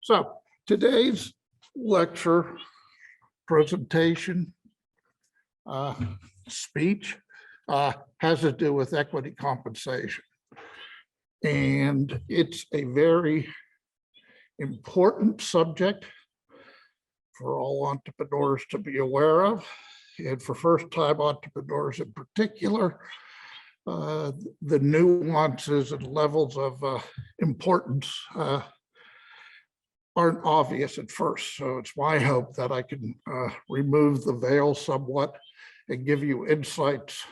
So today's lecture, presentation, speech has to do with equity compensation. And it's a very important subject for all entrepreneurs to be aware of, and for first-time entrepreneurs in particular. The nuances and levels of importance aren't obvious at first. So it's my hope that I can remove the veil somewhat and give you insights.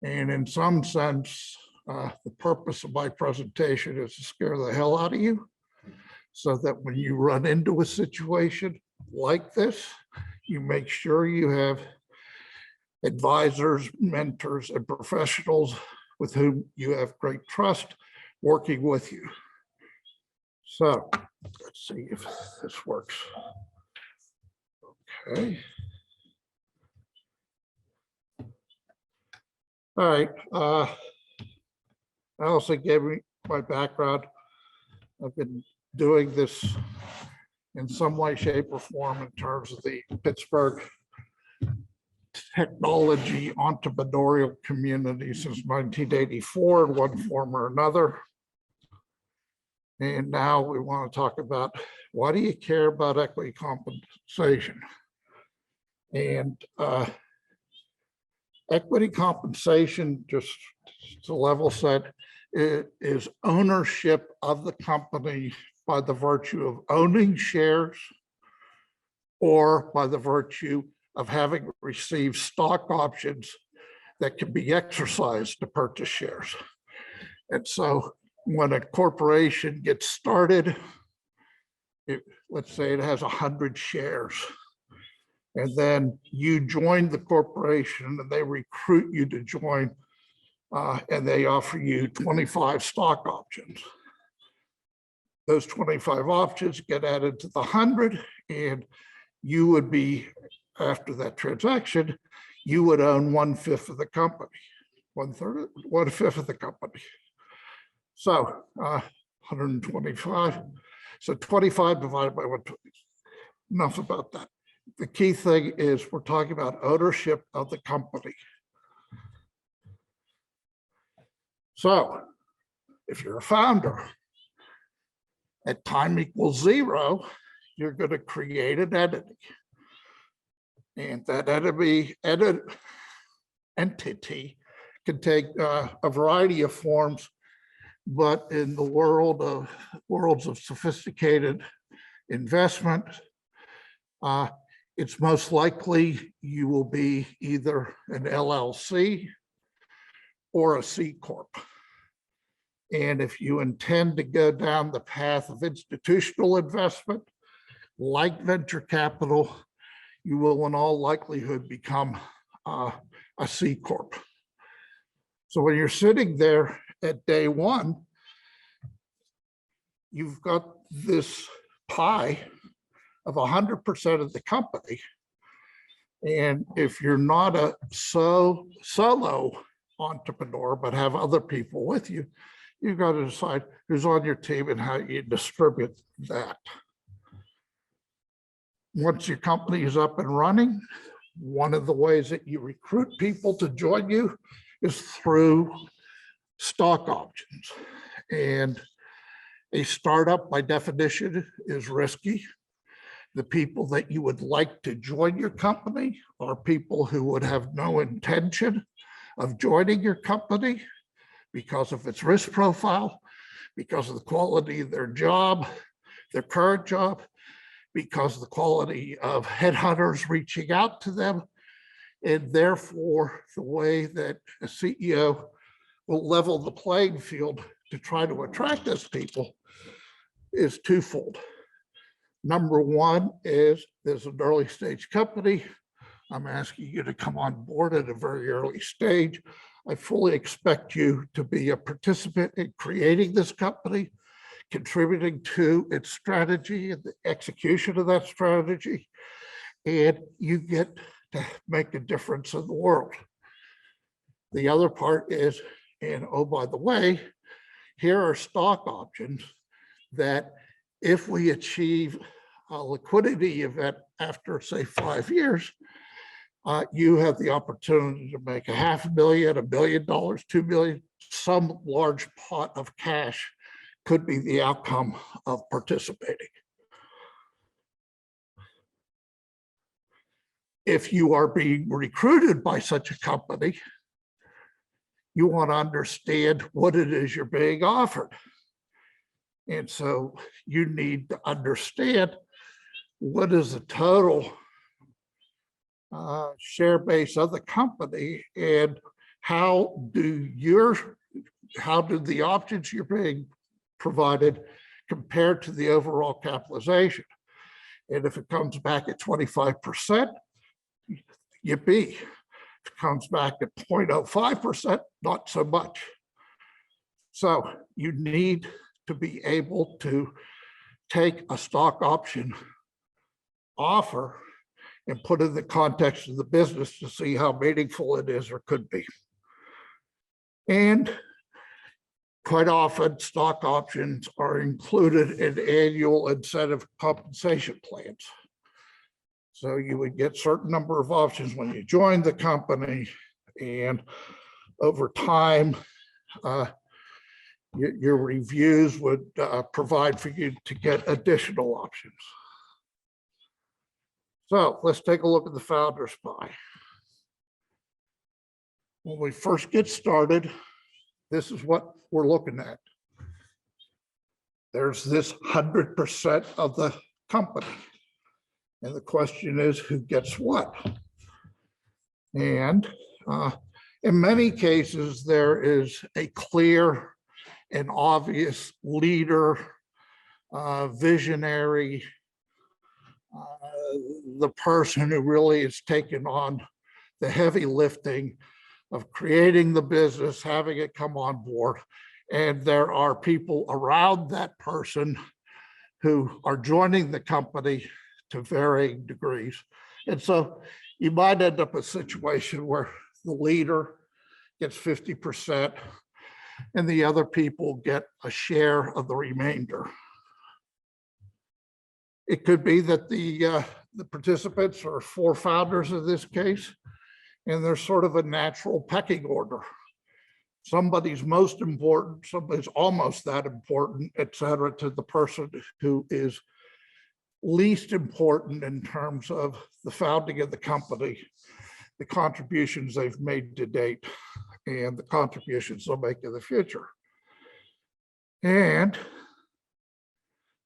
And in some sense, the purpose of my presentation is to scare the hell out of you, so that when you run into a situation like this, you make sure you have advisors, mentors, and professionals with whom you have great trust working with you. So let's see if this works. Okay. All right. Allison gave me my background. I've been doing this in some way, shape, or form in terms of the Pittsburgh technology entrepreneurial community since 1984 in one form or another. And now we want to talk about, why do you care about equity compensation? And equity compensation, just to level set, it is ownership of the company by the virtue of owning shares or by the virtue of having received stock options that can be exercised to purchase shares. And so when a corporation gets started, let's say it has 100 shares, and then you join the corporation and they recruit you to join, and they offer you 25 stock options. Those 25 options get added to the 100, and you would be, after that transaction, you would own 1/5 of the company, 1/5 of the company. So 125. So 25 divided by 120. Enough about that. The key thing is we're talking about ownership of the company. So if you're a founder, at time equals 0, you're going to create an entity. And that entity can take a variety of forms, but in the worlds of sophisticated investment, it's most likely you will be either an LLC or a C Corp. And if you intend to go down the path of institutional investment, like venture capital, you will in all likelihood become a C Corp. So when you're sitting there at day one, you've got this pie of 100% of the company. And if you're not a solo entrepreneur, but have other people with you, you've got to decide who's on your team and how you distribute that. Once your company is up and running, one of the ways that you recruit people to join you is through stock options. And a startup, by definition, is risky. The people that you would like to join your company are people who would have no intention of joining your company because of its risk profile, because of the quality of their job, their current job, because of the quality of headhunters reaching out to them. And therefore, the way that a CEO will level the playing field to try to attract those people is twofold. Number one is there's an early stage company. I'm asking you to come on board at a very early stage. I fully expect you to be a participant in creating this company, contributing to its strategy and the execution of that strategy, and you get to make a difference in the world. The other part is, and oh, by the way, here are stock options that if we achieve a liquidity event after, say, 5 years, you have the opportunity to make $500,000, $1 billion, $2 billion, some large pot of cash could be the outcome of participating. If you are being recruited by such a company, you want to understand what it is you're being offered. And so you need to understand what is the total share base of the company, and how do the options you're being provided compare to the overall capitalization. And if it comes back at 25%, yippee. If it comes back at 0.05%, not so much. So you need to be able to take a stock option offer and put it in the context of the business to see how meaningful it is or could be. And quite often, stock options are included in annual incentive compensation plans. So you would get a certain number of options when you join the company, and over time, your reviews would provide for you to get additional options. So let's take a look at the founder's pie. When we first get started, this is what we're looking at. There's this 100% of the company. And the question is, who gets what? And in many cases, there is a clear and obvious leader, visionary, the person who really is taking on the heavy lifting of creating the business, having it come on board. And there are people around that person who are joining the company to varying degrees. And so you might end up in a situation where the leader gets 50% and the other people get a share of the remainder. It could be that the participants are 4 founders in this case, and there's sort of a natural pecking order. Somebody's most important, somebody's almost that important, et cetera, to the person who is least important in terms of the founding of the company, the contributions they've made to date, and the contributions they'll make in the future. And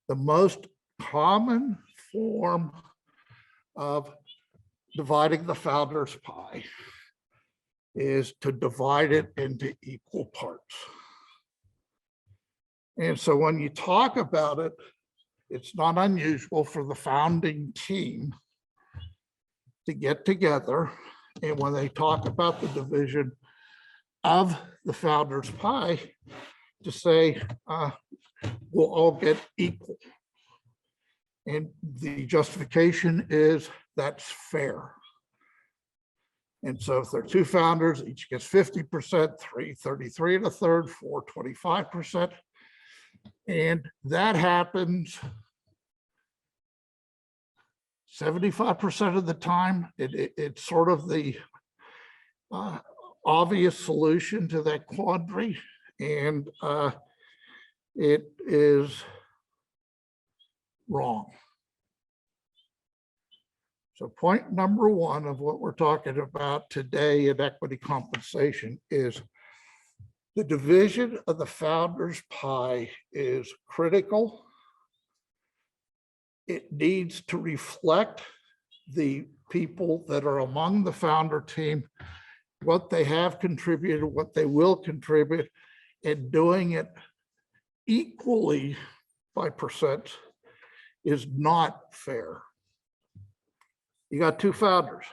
the most common form of dividing the founder's pie is to divide it into equal parts. And so when you talk about it, it's not unusual for the founding team to get together, and when they talk about the division of the founder's pie, to say, we'll all get equal. And the justification is that's fair. And so if there are 2 founders, each gets 50%, 3, 33 1/3, 4, 25%. And that happens 75% of the time. It's sort of the obvious solution to that quandary. And it is wrong. So point number 1 of what we're talking about today in equity compensation is the division of the founder's pie is critical. It needs to reflect the people that are among the founder team, what they have contributed, what they will contribute, and doing it equally by percent is not fair. You got 2 founders.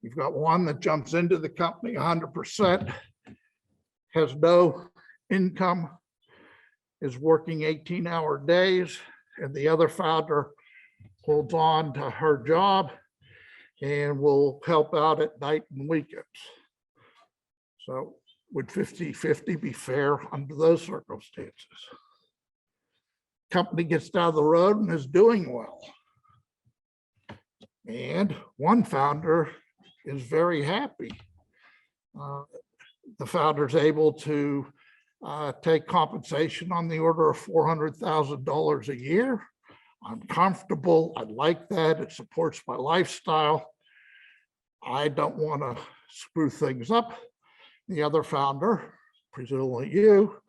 You've got one that jumps into the company 100%, has no income, is working 18-hour days, and the other founder holds on to her job and will help out at night and weekends. So would 50-50 be fair under those circumstances? company gets down the road and is doing well. And one founder is very happy. The founder is able to take compensation on the order of $400,000 a year. I'm comfortable. I like that. It supports my lifestyle. I don't want to screw things up. The other founder, presumably you,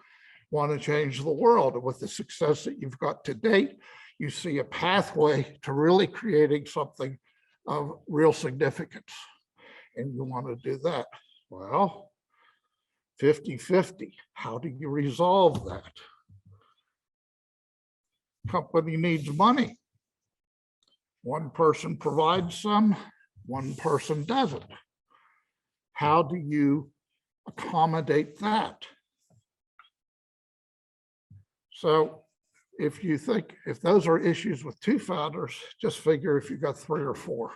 want to change the world. And with the success that you've got to date, you see a pathway to really creating something of real significance. And you want to do that. Well, 50-50. How do you resolve that? Company needs money. One person provides some, one person doesn't. How do you accommodate that? So if you think, if those are issues with two founders, just figure if you've got 3 or 4.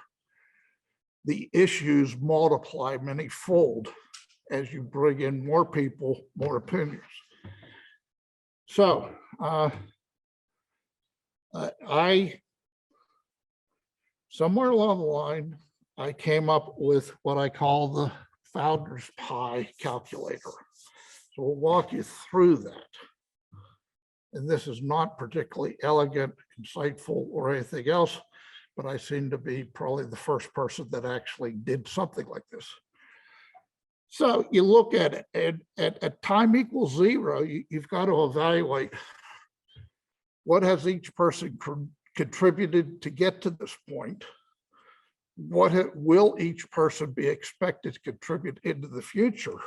The issues multiply many-fold as you bring in more people, more opinions. So somewhere along the line, I came up with what I call the founder's pie calculator. So we'll walk you through that. And this is not particularly elegant, insightful, or anything else, but I seem to be probably the first person that actually did something like this. So you look at it, and at time equals 0, you've got to evaluate what has each person contributed to get to this point. What will each person be expected to contribute into the future?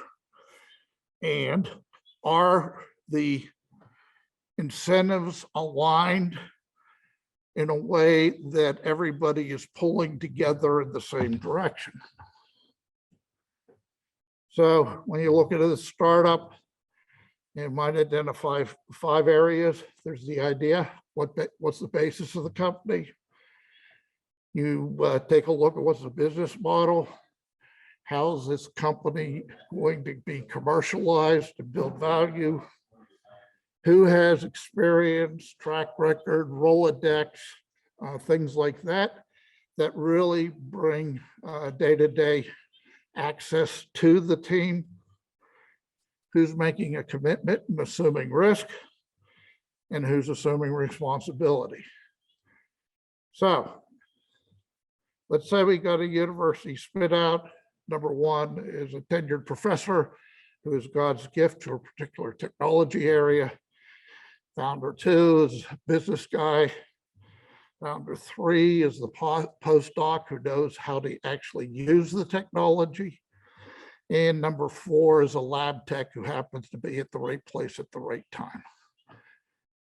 And are the incentives aligned in a way that everybody is pulling together in the same direction? So when you look at a startup, you might identify 5 areas. There's the idea, what's the basis of the company? You take a look at what's the business model. How's this company going to be commercialized to build value? Who has experience, track record, Rolodex, things like that, that really bring day-to-day access to the team? Who's making a commitment and assuming risk, and who's assuming responsibility? So let's say we got a university spit out. Number 1 is a tenured professor who is God's gift to a particular technology area. Founder 2 is a business guy. Founder 3 is the postdoc who knows how to actually use the technology. And number 4 is a lab tech who happens to be at the right place at the right time.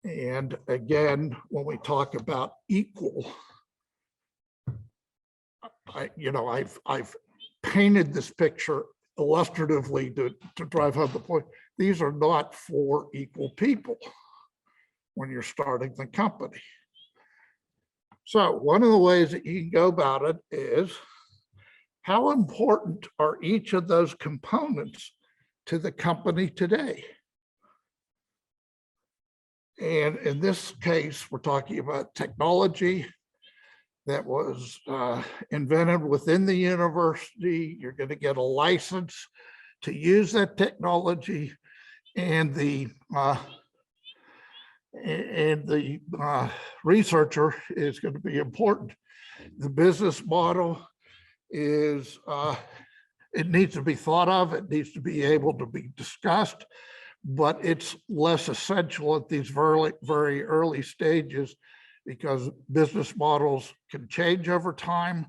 And again, when we talk about equal, I've painted this picture illustratively to drive home the point. These are not 4 equal people when you're starting the company. So one of the ways that you can go about it is, how important are each of those components to the company today? And in this case, we're talking about technology that was invented within the university. You're going to get a license to use that technology, and the researcher is going to be important. The business model is, it needs to be thought of, it needs to be able to be discussed, but it's less essential at these very, very early stages, because business models can change over time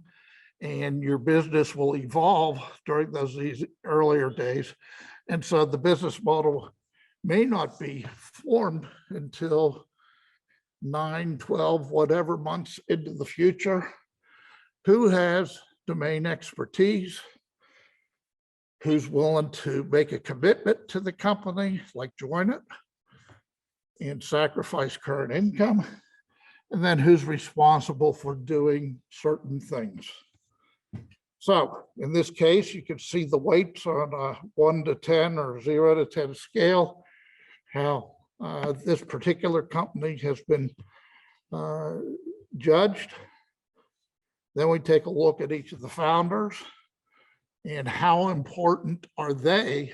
and your business will evolve during these earlier days. And so the business model may not be formed until 9, 12, whatever months into the future. Who has domain expertise? Who's willing to make a commitment to the company, like join it and sacrifice current income? And then who's responsible for doing certain things? So in this case, you can see the weights on a 1 to 10 or 0 to 10 scale, how This particular company has been judged. Then we take a look at each of the founders and how important are they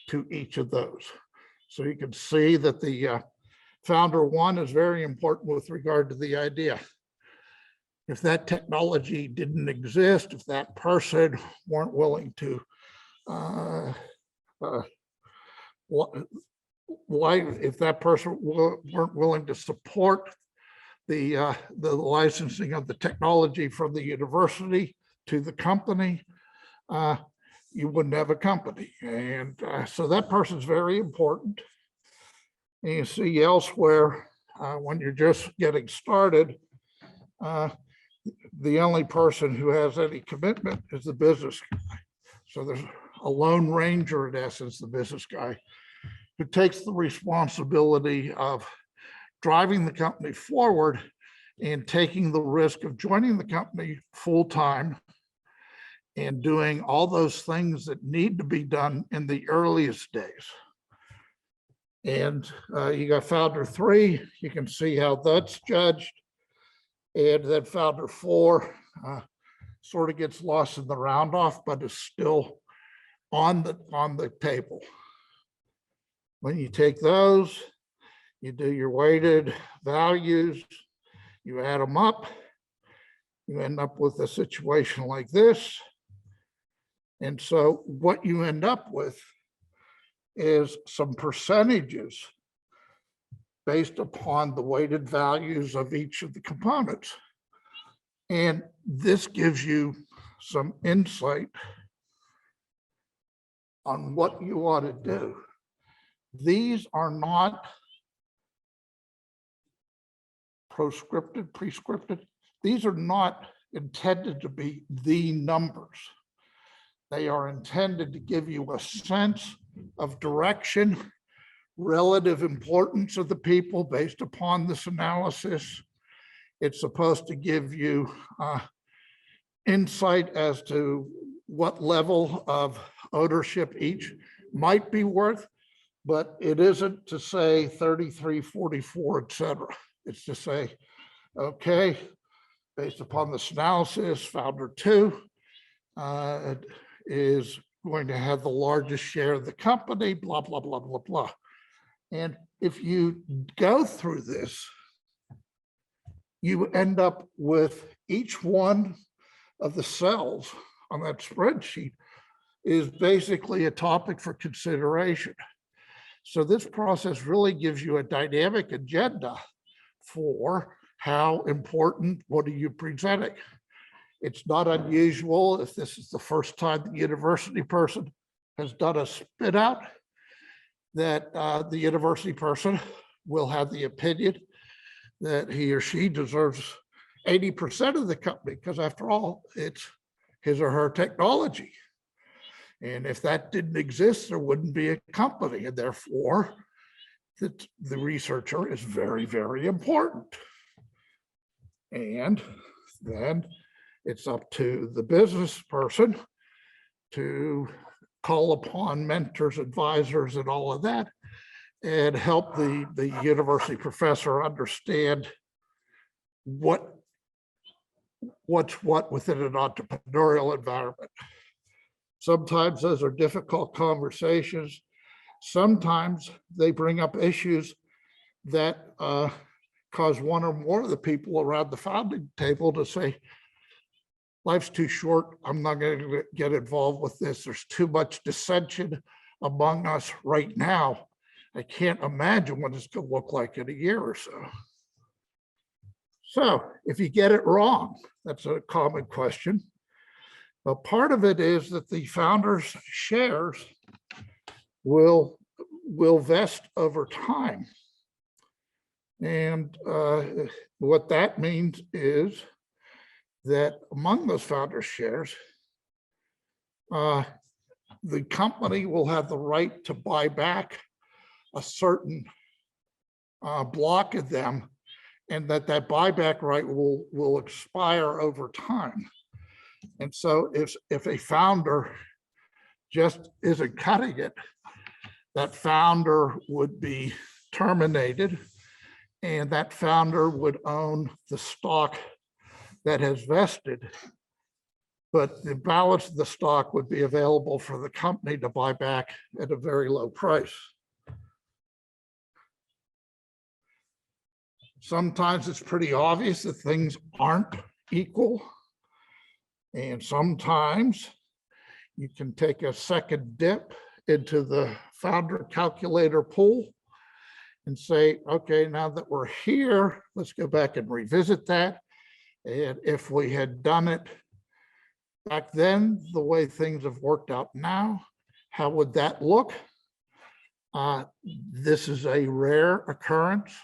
to each of those. So you can see that the founder one is very important with regard to the idea. If that technology didn't exist, if that person weren't willing to if that person weren't willing to support the licensing of the technology from the university to the company, you wouldn't have a company. And so that person's very important. And you see elsewhere, when you're just getting started, the only person who has any commitment is the business guy. So there's a lone ranger, in essence, the business guy, who takes the responsibility of driving the company forward and taking the risk of joining the company full-time and doing all those things that need to be done in the earliest days. And you got founder three, you can see how that's judged. And then founder four sort of gets lost in the round off, but is still on the table. When you take those, you do your weighted values, you add them up, you end up with a situation like this. And so what you end up with is some percentages based upon the weighted values of each of the components. And this gives you some insight on what you ought to do. These are not prescripted. These are not intended to be the numbers. They are intended to give you a sense of direction, relative importance of the people based upon this analysis. It's supposed to give you insight as to what level of ownership each might be worth, but it isn't to say 33, 44, et cetera. It's to say, okay, based upon this analysis, founder two is going to have the largest share of the company, blah, blah, blah, blah, blah. And if you go through this, you end up with each one of the cells on that spreadsheet is basically a topic for consideration. So this process really gives you a dynamic agenda for how important, what are you presenting? It's not unusual if this is the first time the university person has done a spit out, that the university person will have the opinion that he or she deserves 80% of the company, because after all, it's his or her technology. And if that didn't exist, there wouldn't be a company. And therefore, the researcher is very, very important. And then it's up to the business person to call upon mentors, advisors, and all of that, and help the university professor understand what's what within an entrepreneurial environment. Sometimes those are difficult conversations. Sometimes they bring up issues that cause one or more of the people around the founding table to say, life's too short, I'm not going to get involved with this. There's too much dissension among us right now. I can't imagine what it's going to look like in a year or so. So if you get it wrong, that's a common question. But part of it is that the founders' shares will vest over time. And what that means is that among those founders' shares, the company will have the right to buy back a certain block of them, and that buyback right will expire over time. And so if a founder just isn't cutting it, that founder would be terminated, and that founder would own the stock that has vested, but the balance of the stock would be available for the company to buy back at a very low price. Sometimes it's pretty obvious that things aren't equal. And sometimes you can take a second dip into the founder calculator pool and say, okay, now that we're here, let's go back and revisit that. And if we had done it back then, the way things have worked out now, how would that look? This is a rare occurrence.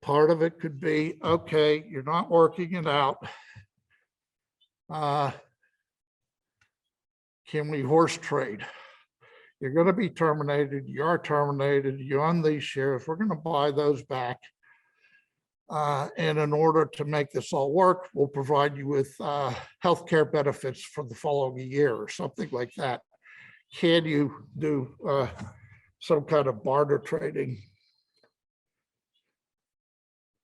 Part of it could be, okay, you're not working it out. Can we horse trade? You're going to be terminated. You are terminated. You own these shares. We're going to buy those back. And in order to make this all work, we'll provide you with healthcare benefits for the following year or something like that. Can you do some kind of barter trading?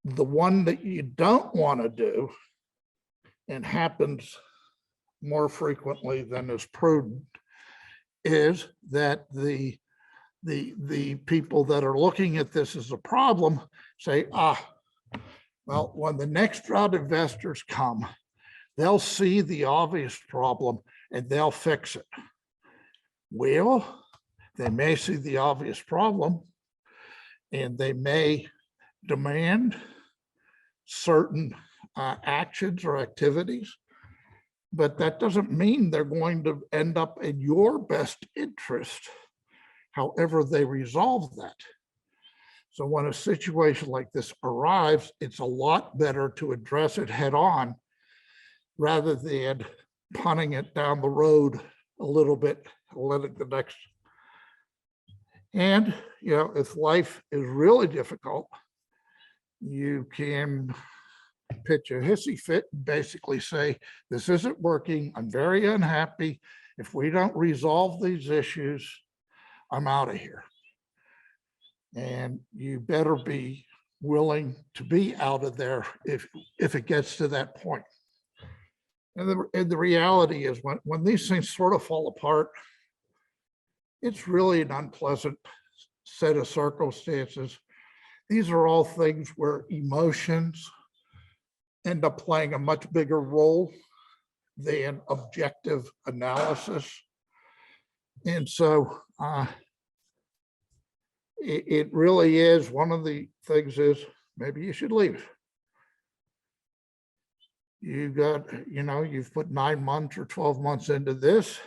The one that you don't want to do, and happens more frequently than is prudent, is that the people that are looking at this as a problem say, well, when the next round of investors come, they'll see the obvious problem and they'll fix it. Well, they may see the obvious problem and they may demand certain actions or activities, but that doesn't mean they're going to end up in your best interest, however they resolve that. So when a situation like this arrives, it's a lot better to address it head on rather than punting it down the road a little bit, letting the next. And, you know, if life is really difficult, you can pitch a hissy fit and basically say, this isn't working. I'm very unhappy. If we don't resolve these issues, I'm out of here. And you better be willing to be out of there if it gets to that point. And the reality is when these things sort of fall apart, it's really an unpleasant set of circumstances. These are all things where emotions end up playing a much bigger role than objective analysis. And so it really is, one of the things is maybe you should leave. You got, you know, you've put 9 months or 12 months into this.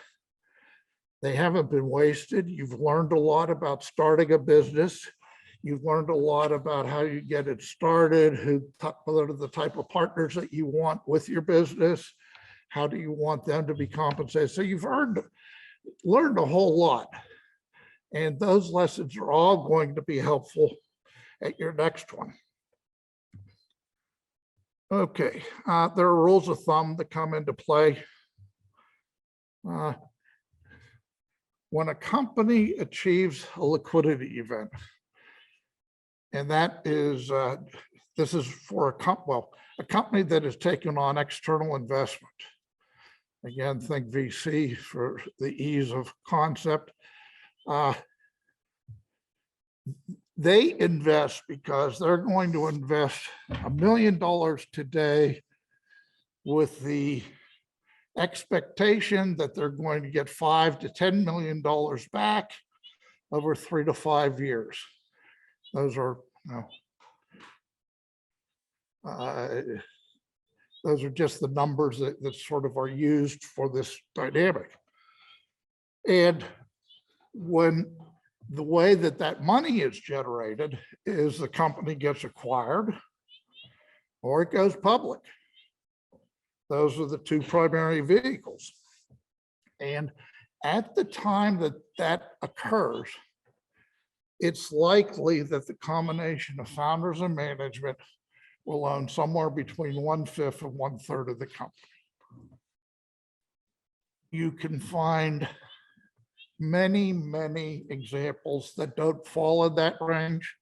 They haven't been wasted. You've learned a lot about starting a business. You've learned a lot about how you get it started, what are the type of partners that you want with your business, how do you want them to be compensated. So you've learned a whole lot. And those lessons are all going to be helpful at your next one. Okay, there are rules of thumb that come into play. When a company achieves a liquidity event, and that is, this is for a company that has taken on external investment. Again, think VC for the ease of concept. They invest because they're going to invest $1 million today with the expectation that they're going to get $5 to $10 million back over 3 to 5 years. Those are, you know, those are just the numbers that sort of are used for this dynamic. And when the way that money is generated is the company gets acquired or it goes public. Those are the two primary vehicles. And at the time that occurs, it's likely that the combination of founders and management will own somewhere between 1/5 and 1/3 of the company. You can find many, many examples that don't fall in that range.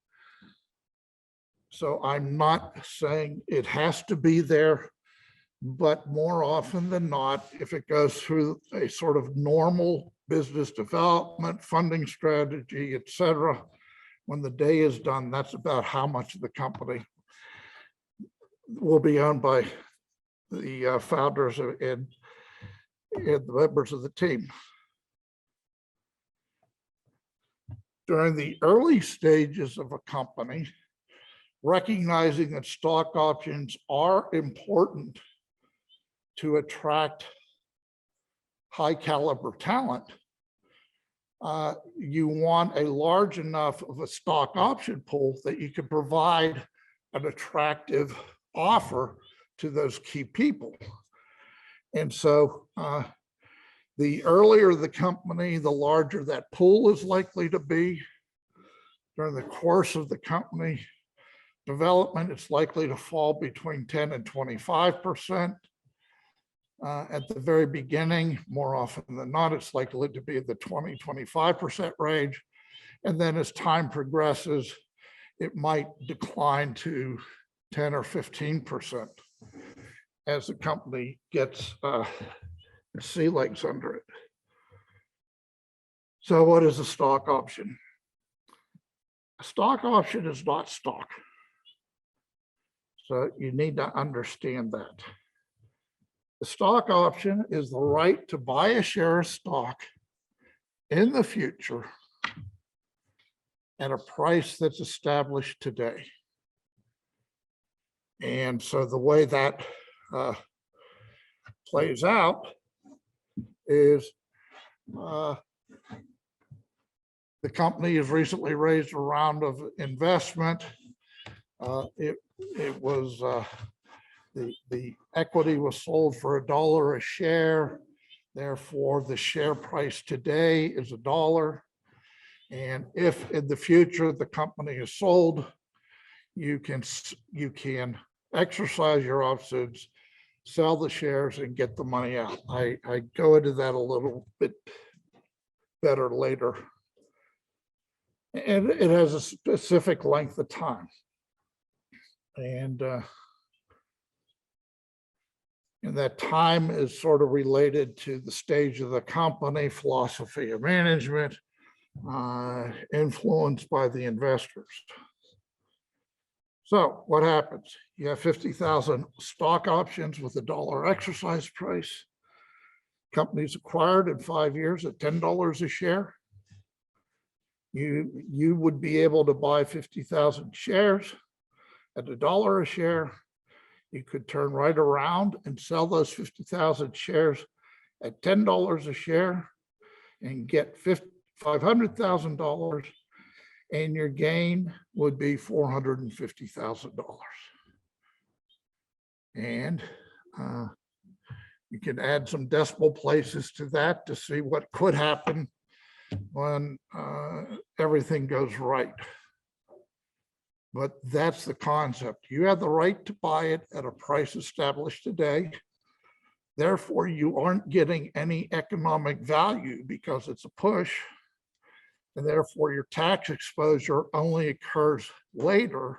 So I'm not saying it has to be there, but more often than not, if it goes through a sort of normal business development, funding strategy, et cetera, when the day is done, that's about how much of the company will be owned by the founders and the members of the team. During the early stages of a company, recognizing that stock options are important to attract high caliber talent, you want a large enough of a stock option pool that you can provide an attractive offer to those key people. And so the earlier the company, the larger that pool is likely to be. During the course of the company development, it's likely to fall between 10 and 25%. At the very beginning, more often than not, it's likely to be in the 20-25% range. And then as time progresses, it might decline to 10 or 15% as the company gets sea legs under it. So what is a stock option? A stock option is not stock. So you need to understand that. The stock option is the right to buy a share of stock in the future at a price that's established today. And so the way that plays out is the company has recently raised a round of investment. It was the equity was sold for $1 a share. Therefore, the share price today is $1. And if in the future the company is sold, you can exercise your options, sell the shares, and get the money out. I go into that a little bit better later. And it has a specific length of time. And that time is sort of related to the stage of the company, philosophy of management, influenced by the investors. So what happens? You have 50,000 stock options with $1 exercise price. Company's acquired in 5 years at $10 a share. You would be able to buy 50,000 shares at $1 a share. You could turn right around and sell those 50,000 shares at $10 a share and get $500,000, and your gain would be $450,000. And you can add some decimal places to that to see what could happen when everything goes right. But that's the concept. You have the right to buy it at a price established today. Therefore, you aren't getting any economic value because it's a push. And therefore, your tax exposure only occurs later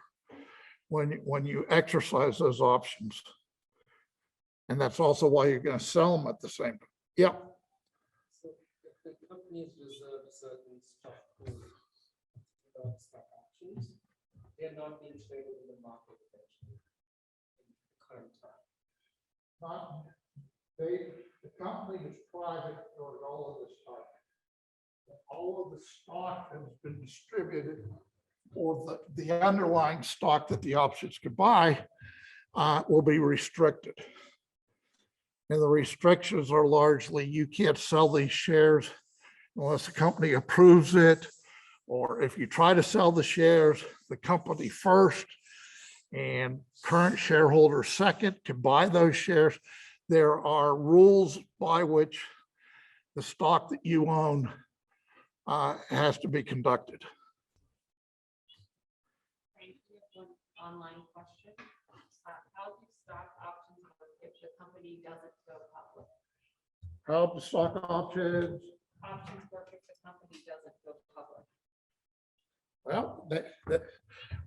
when you exercise those options. And that's also why you're going to sell them at the same time. Yeah. So if the companies reserve a certain stock pool, stock options, they're not being traded in the market eventually in the current time. The company is private during all of this time. All of the stock has been distributed, or the underlying stock that the options could buy will be restricted. And the restrictions are largely you can't sell these shares unless the company approves it, or if you try to sell the shares, the company first and current shareholders second can buy those shares. There are rules by which the stock that you own has to be conducted. Thank you. One online question. How do stock options work if the company doesn't go public? How the stock options Options work if the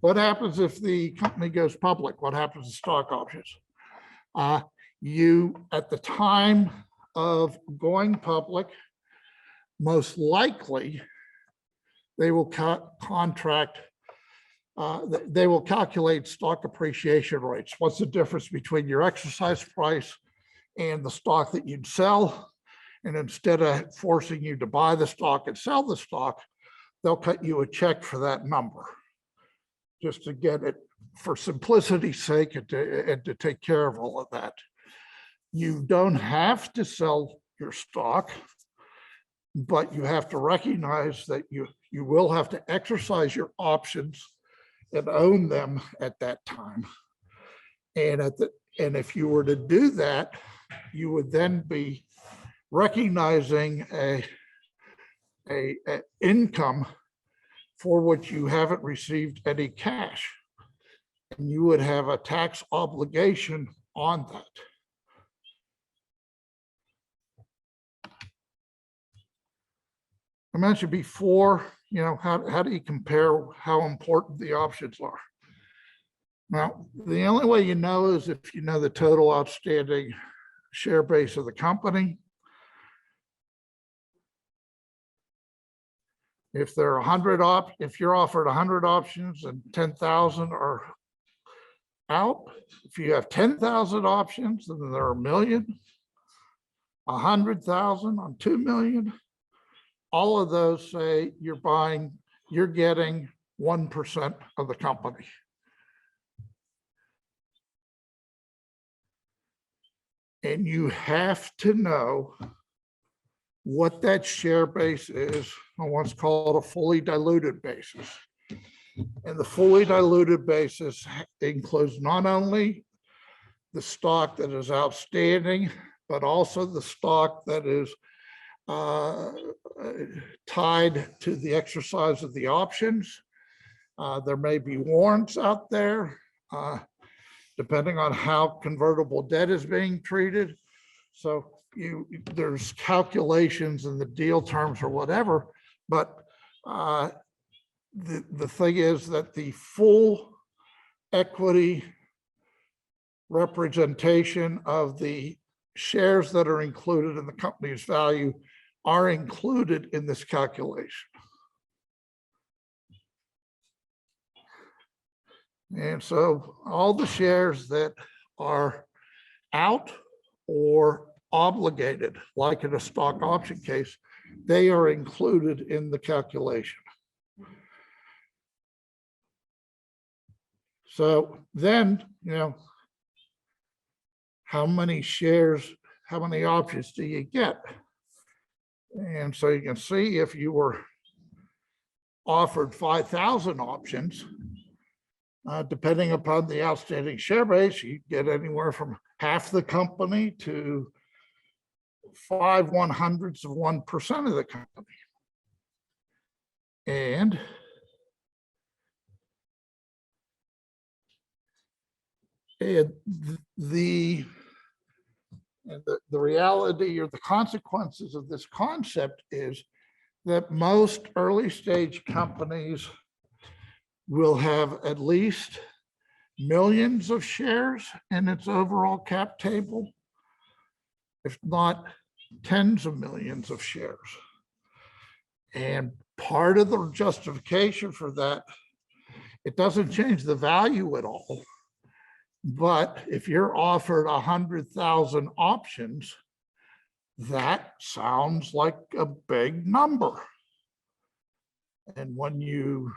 What happens if the company goes public? What happens to stock options? You, at the time of going public, most likely, they will they will calculate stock appreciation rates. What's the difference between your exercise price and the stock that you'd sell? And instead of forcing you to buy the stock and sell the stock, they'll cut you a check for that number, just to get it, for simplicity's sake, and to take care of all of that. You don't have to sell your stock, but you have to recognize that you will have to exercise your options and own them at that time. And if you were to do that, you would then be recognizing a income for which you haven't received any cash. And you would have a tax obligation on that. I mentioned before, how do you compare how important the options are? Now, the only way you know is if you know the total outstanding share base of the company. If there are if you're offered 100 options and 10,000 are out, if you have 10,000 options, then there are 1 million, 100,000 on 2 million. All of those say you're getting 1% of the company. And you have to know what that share base is on what's called a fully diluted basis. And the fully diluted basis includes not only the stock that is outstanding, but also the stock that is tied to the exercise of the options. There may be warrants out there, depending on how convertible debt is being treated. So there's calculations in the deal terms or whatever, but the thing is that the full equity representation of the shares that are included in the company's value are included in this calculation. And so all the shares that are out or obligated, like in a stock option case, they are included in the calculation. So then, how many shares, how many options do you get? And so you can see if you were offered 5,000 options, depending upon the outstanding share base, you get anywhere from half the company to 5/100% of the company. And the reality or the consequences of this concept is that most early stage companies will have at least millions of shares in its overall cap table, if not tens of millions of shares. And part of the justification for that, it doesn't change the value at all. But if you're offered 100,000 options, that sounds like a big number. And when you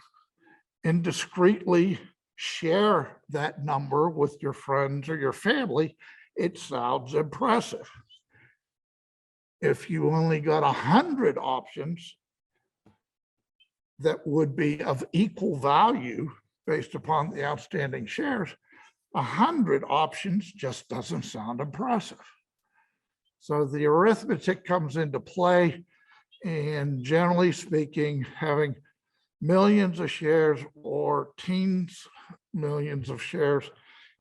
indiscreetly share that number with your friends or your family, it sounds impressive. If you only got 100 options that would be of equal value based upon the outstanding shares, 100 options just doesn't sound impressive. So the arithmetic comes into play, and generally speaking, having millions of shares or teens millions of shares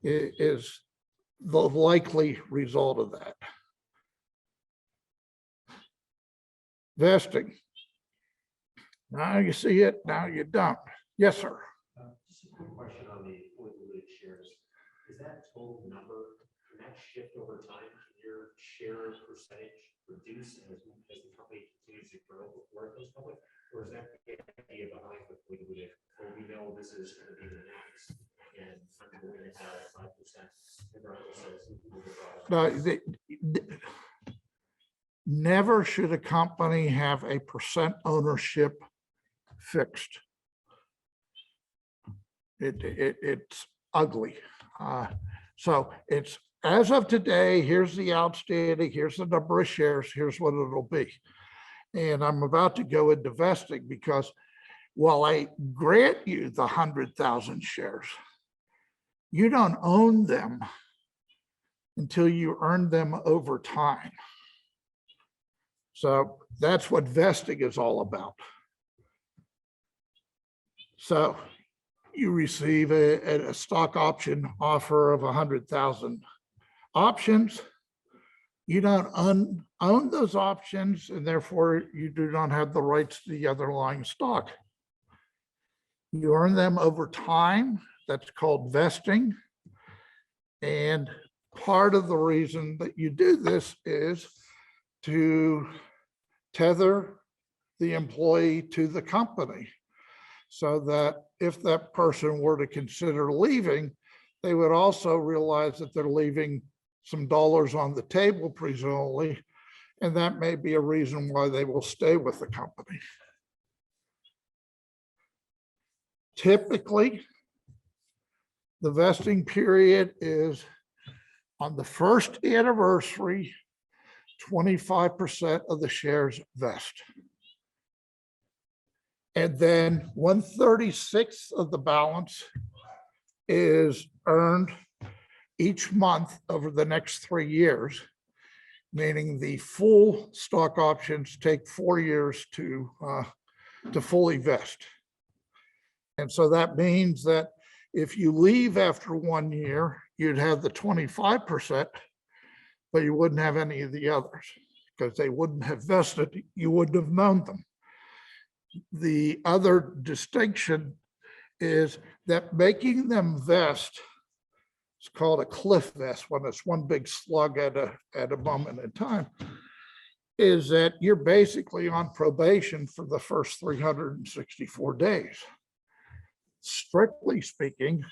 is the likely result of that. Vesting. Now you see it, now you don't. Yes, sir. Just a quick question on the fully diluted shares. Is that total number, can that shift over time? Can your share percentage reduce as the company continues to grow before it goes public? Or is that the idea behind the fully diluted? Well, we know this is going to be the max and I'm going to have 5%. No, never should a company have a percent ownership fixed. It's ugly. So it's, as of today, here's the outstanding, here's the number of shares, here's what it'll be. And I'm about to go into vesting because while I grant you the 100,000 shares, you don't own them until you earn them over time. So that's what vesting is all about. So you receive a stock option offer of 100,000 options. You don't own those options, and therefore you do not have the rights to the underlying stock. You earn them over time. That's called vesting. And part of the reason that you do this is to tether the employee to the company, so that if that person were to consider leaving, they would also realize that they're leaving some dollars on the table, presumably, and that may be a reason why they will stay with the company. Typically, the vesting period is on the first anniversary, 25% of the shares vest. And then 1/36 of the balance is earned each month over the next 3 years, meaning the full stock options take 4 years to fully vest. And so that means that if you leave after 1 year, you'd have the 25%, but you wouldn't have any of the others because they wouldn't have vested. You wouldn't have known them. The other distinction is that making them vest, it's called a cliff vest when it's one big slug at a moment in time, is that you're basically on probation for the first 364 days. Strictly speaking,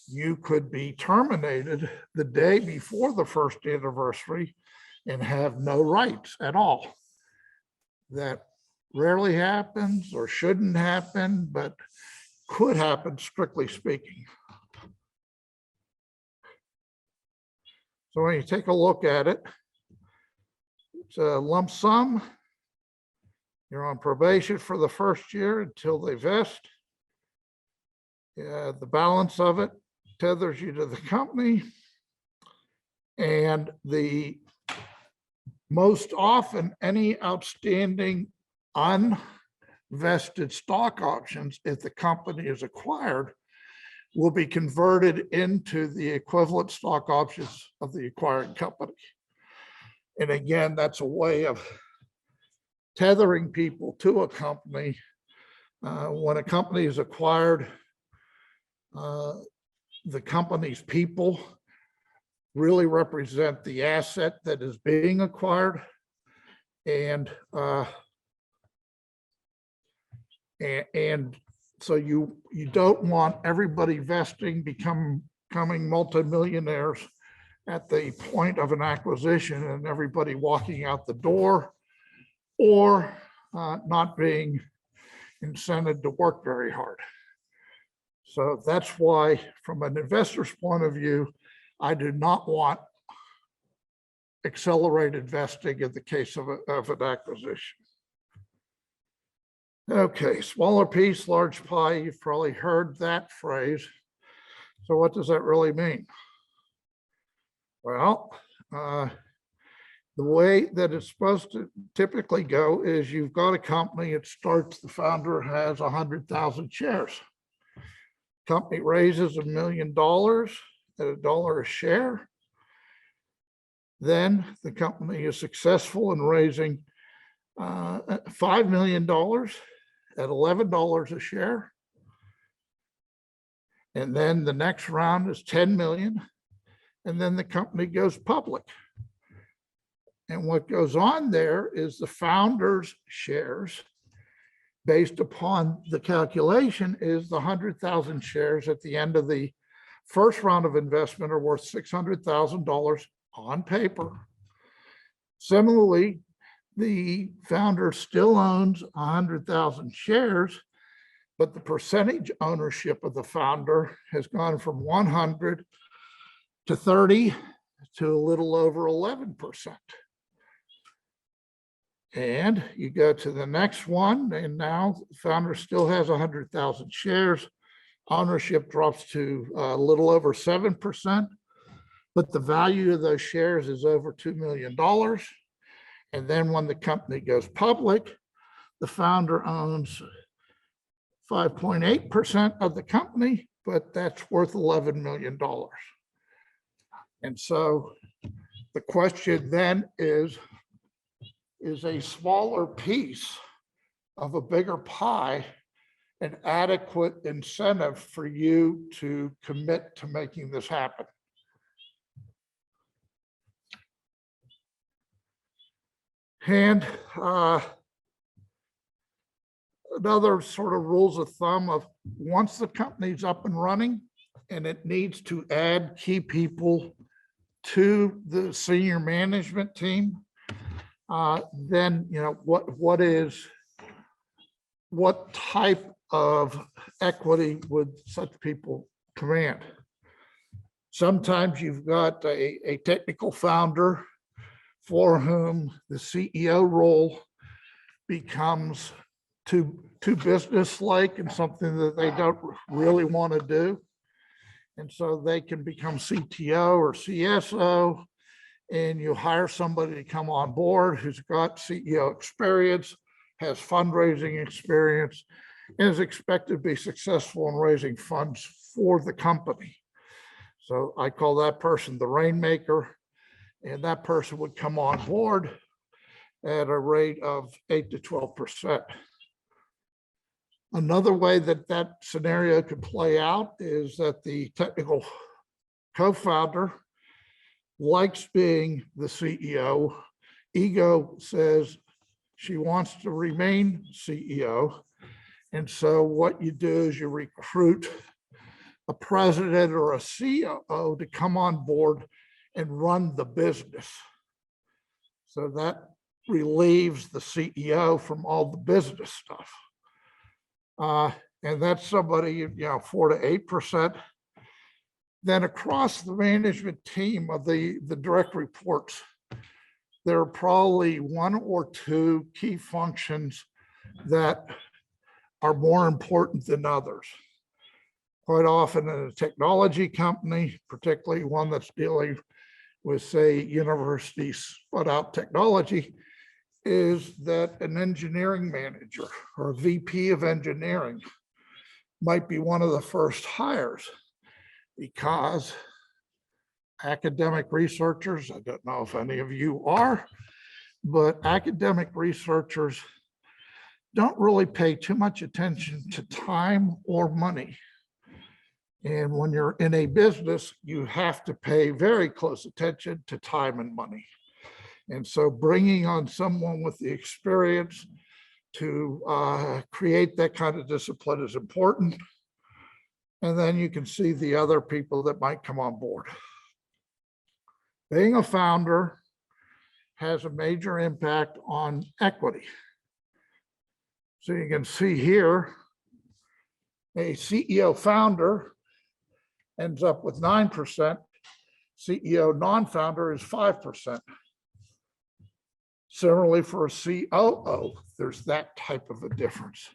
you could be terminated the day before the first anniversary and have no rights at all. That rarely happens or shouldn't happen, but could happen, strictly speaking. So when you take a look at it, it's a lump sum. You're on probation for the first year until they vest. The balance of it tethers you to the company. And the most often any outstanding unvested stock options, if the company is acquired, will be converted into the equivalent stock options of the acquiring company. And again, that's a way of tethering people to a company. When a company is acquired, the company's people really represent the asset that is being acquired. And so you don't want everybody vesting, becoming multimillionaires at the point of an acquisition and everybody walking out the door, or not being incented to work very hard. So that's why, from an investor's point of view, I do not want accelerated vesting in the case of an acquisition. Okay, smaller piece, large pie. You've probably heard that phrase. So what does that really mean? Well, the way that it's supposed to typically go is you've got a company, it starts, the founder has 100,000 shares. Company raises $1 million at $1 a share. Then the company is successful in raising $5 million at $11 a share. And then the next round is 10 million. And then the company goes public. And what goes on there is the founder's shares, based upon the calculation, is the 100,000 shares at the end of the first round of investment are worth $600,000 on paper. Similarly, the founder still owns 100,000 shares, but the percentage ownership of the founder has gone from 100 to 30 to a little over 11%. And you go to the next one, and now the founder still has 100,000 shares. Ownership drops to a little over 7%, but the value of those shares is over $2 million. And then when the company goes public, the founder owns 5.8% of the company, but that's worth $11 million. And so the question then is a smaller piece of a bigger pie an adequate incentive for you to commit to making this happen? And another sort of rules of thumb of once the company's up and running and it needs to add key people to the senior management team, then what type of equity would such people command? Sometimes you've got a technical founder for whom the CEO role becomes too business-like and something that they don't really want to do. And so they can become CTO or CSO, and you hire somebody to come on board who's got CEO experience, has fundraising experience, and is expected to be successful in raising funds for the company. So I call that person the rainmaker, and that person would come on board at a rate of 8 to 12%. Another way that that scenario could play out is that the technical co-founder likes being the CEO. Ego says she wants to remain CEO. And so what you do is you recruit a president or a COO to come on board and run the business. So that relieves the CEO from all the business stuff. And that's somebody, 4 to 8%. Then across the management team of the direct reports, there are probably 1 or 2 key functions that are more important than others. Quite often in a technology company, particularly one that's dealing with, say, university spun out technology, is that an engineering manager or a VP of engineering might be one of the first hires, because academic researchers, I don't know if any of you are, but academic researchers don't really pay too much attention to time or money. And when you're in a business, you have to pay very close attention to time and money. And so bringing on someone with the experience to create that kind of discipline is important. And then you can see the other people that might come on board. Being a founder has a major impact on equity. So you can see here, a CEO founder ends up with 9%, CEO non-founder is 5%. Similarly, for a COO, there's that type of a difference.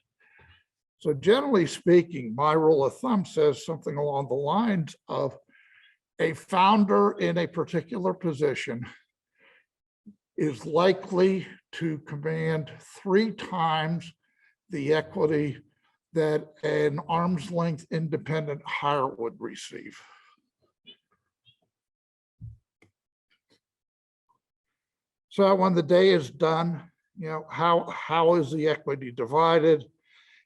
So generally speaking, my rule of thumb says something along the lines of a founder in a particular position is likely to command 3 times the equity that an arm's length independent hire would receive. So when the day is done, how is the equity divided?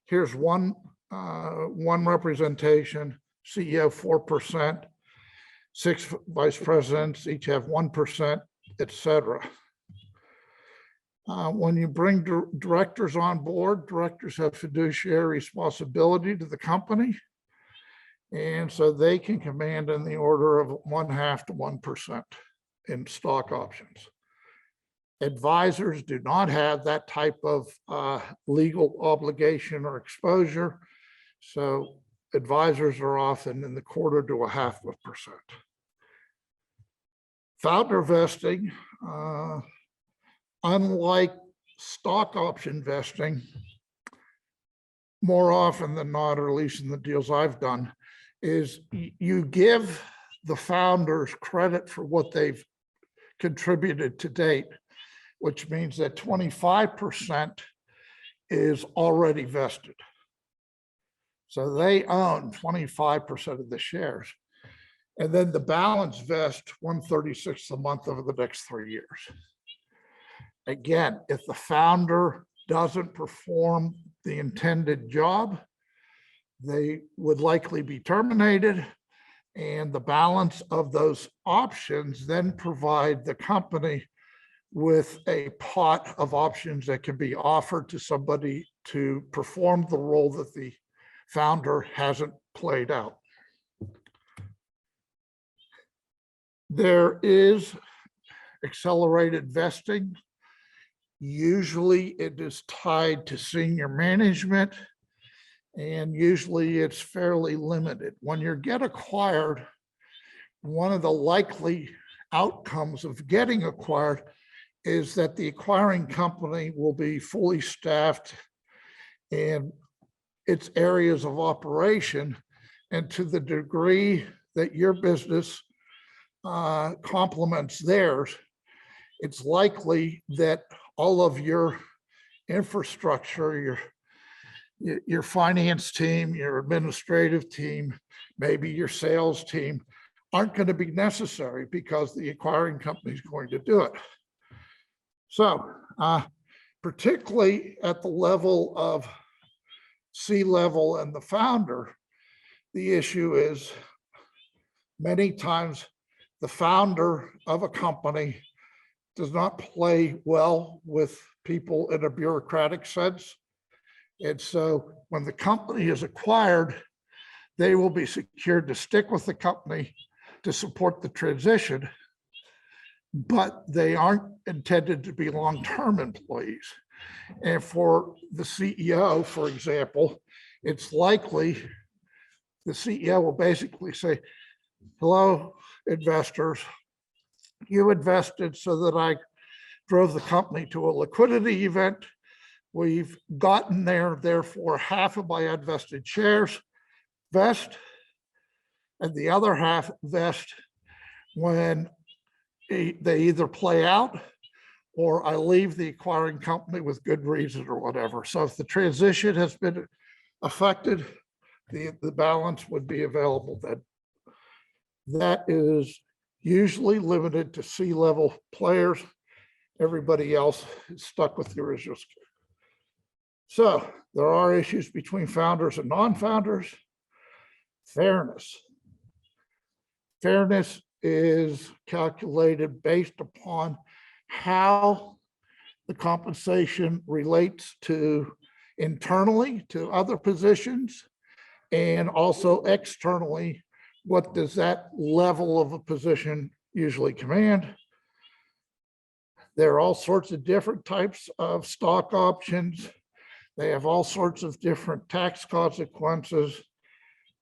Here's one representation CEO 4%, 6 vice presidents each have 1%, et cetera. When you bring directors on board, directors have fiduciary responsibility to the company. And so they can command in the order of 0.5 to 1% in stock options. Advisors do not have that type of legal obligation or exposure. So advisors are often in the 1/4 to 1/2%. Founder vesting, unlike stock option vesting, more often than not, or at least in the deals I've done, is you give the founders credit for what they've contributed to date, which means that 25% is already vested. So they own 25% of the shares. And then the balance vests 1/36 a month over the next 3 years. Again, if the founder doesn't perform the intended job, they would likely be terminated. And the balance of those options then provide the company with a pot of options that can be offered to somebody to perform the role that the founder hasn't played out. There is accelerated vesting. Usually it is tied to senior management, and usually it's fairly limited. When you get acquired, one of the likely outcomes of getting acquired is that the acquiring company will be fully staffed in its areas of operation, and to the degree that your business complements theirs, it's likely that all of your infrastructure, your finance team, your administrative team, maybe your sales team, aren't going to be necessary because the acquiring company is going to do it. So particularly at the level of C-level and the founder, the issue is many times the founder of a company does not play well with people in a bureaucratic sense. And so when the company is acquired, they will be secured to stick with the company to support the transition, but they aren't intended to be long-term employees. And for the CEO, for example, it's likely the CEO will basically say, hello, investors, you invested so that I drove the company to a liquidity event. We've gotten there, therefore half of my unvested shares vest, and the other half vest when they either play out or I leave the acquiring company with good reason or whatever. So if the transition has been affected, the balance would be available then. That is usually limited to C-level players. Everybody else is stuck with the original. So there are issues between founders and non-founders. Fairness. Fairness is calculated based upon how the compensation relates to internally to other positions, and also externally, what does that level of a position usually command? There are all sorts of different types of stock options. They have all sorts of different tax consequences.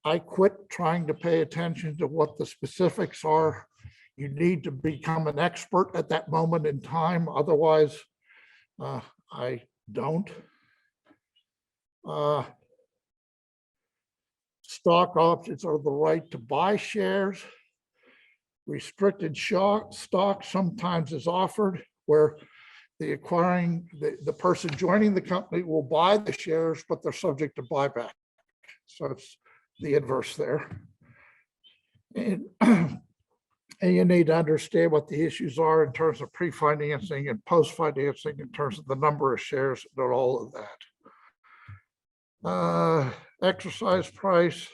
I quit trying to pay attention to what the specifics are. You need to become an expert at that moment in time. Otherwise, I don't. Stock options are the right to buy shares. Restricted stock sometimes is offered where the acquiring, the person joining the company will buy the shares, but they're subject to buyback. So it's the inverse there. And you need to understand what the issues are in terms of pre-financing and post-financing in terms of the number of shares and all of that. Exercise price.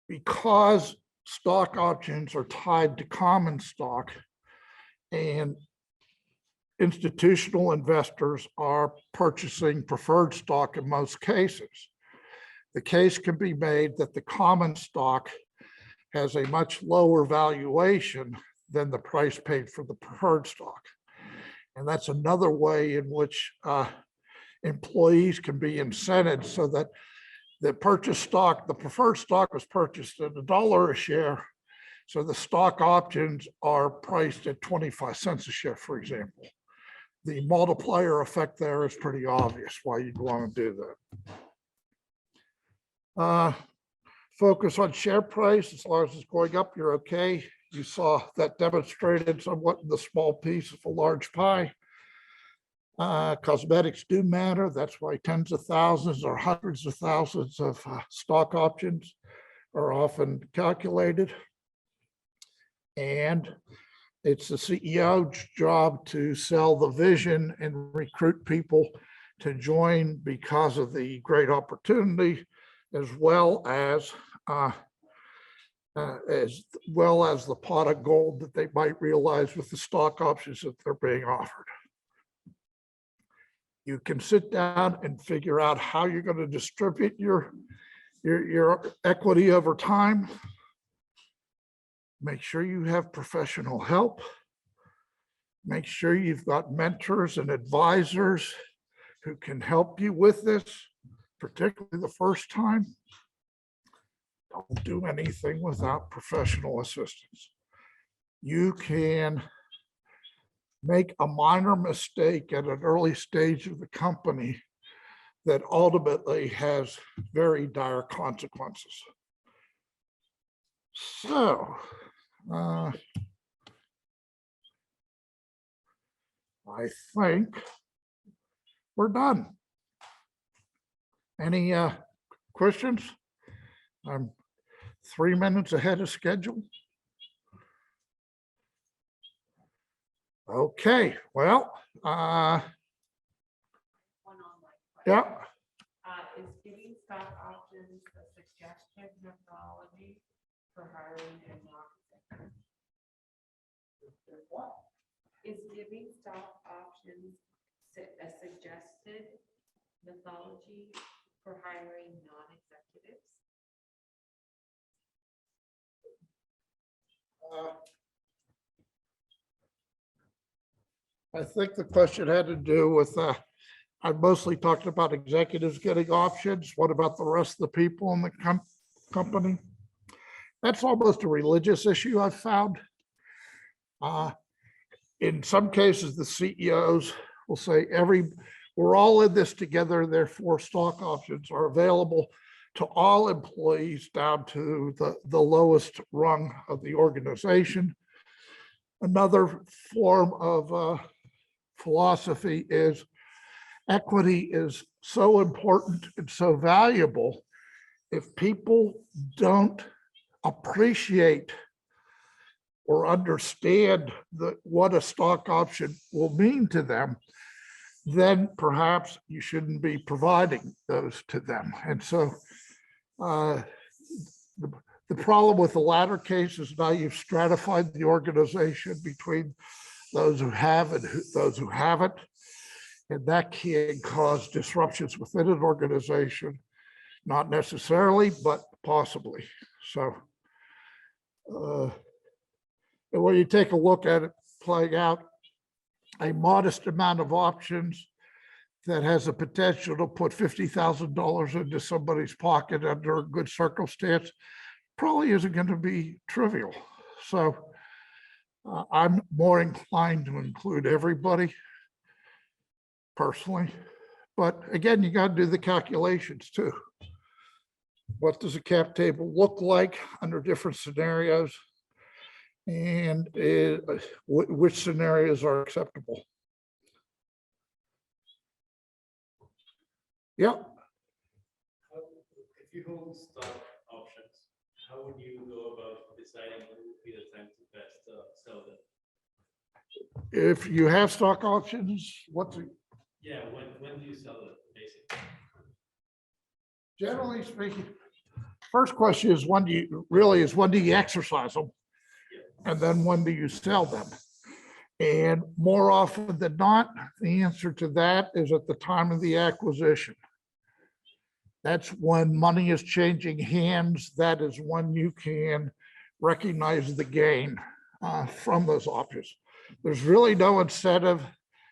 Because stock options are tied to common stock and institutional investors are purchasing preferred stock in most cases, the case can be made that the common stock has a much lower valuation than the price paid for the preferred stock. And that's another way in which employees can be incented so that the purchase stock, the preferred stock was purchased at $1 a share. So the stock options are priced at 25 cents a share, for example. The multiplier effect there is pretty obvious why you'd want to do that. Focus on share price. As long as it's going up, you're okay. You saw that demonstrated somewhat in the small piece of a large pie. Cosmetics do matter. That's why tens of thousands or hundreds of thousands of stock options are often calculated. And it's the CEO's job to sell the vision and recruit people to join because of the great opportunity, as well as the pot of gold that they might realize with the stock options that they're being offered. You can sit down and figure out how you're going to distribute your equity over time. Make sure you have professional help. Make sure you've got mentors and advisors who can help you with this, particularly the first time. Don't do anything without professional assistance. You can make a minor mistake at an early stage of the company that ultimately has very dire consequences. So, I think we're done. Any questions? I'm 3 minutes ahead of schedule. Okay, well, One online question. yeah, Is giving stock options a suggested methodology for hiring and non-executives? What? Is giving stock options a suggested methodology for hiring non-executives? I think the question had to do with, I mostly talked about executives getting options. What about the rest of the people in the company? That's almost a religious issue I've found. In some cases, the CEOs will say, we're all in this together, therefore stock options are available to all employees down to the lowest rung of the organization. Another form of philosophy is equity is so important and so valuable. If people don't appreciate or understand what a stock option will mean to them, then perhaps you shouldn't be providing those to them. And so the problem with the latter case is now you've stratified the organization between those who have and those who haven't. And that can cause disruptions within an organization, not necessarily, but possibly. So and when you take a look at it playing out, a modest amount of options that has the potential to put $50,000 into somebody's pocket under a good circumstance probably isn't going to be trivial. So I'm more inclined to include everybody personally. But again, you got to do the calculations too. What does a cap table look like under different scenarios? And which scenarios are acceptable? Yeah. If you hold stock options, how would you go about deciding when would be the time to best sell them? If you have stock options, Yeah, when do you sell them, basically? Generally speaking, first question is when do you exercise them? And then when do you sell them? And more often than not, the answer to that is at the time of the acquisition. That's when money is changing hands. That is when you can recognize the gain from those options. There's really no incentive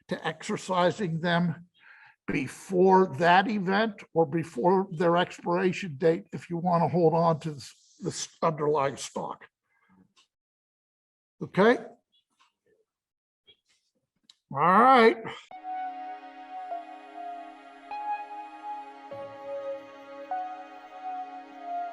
to exercising them before that event or before their expiration date if you want to hold on to this underlying stock. Okay. All right.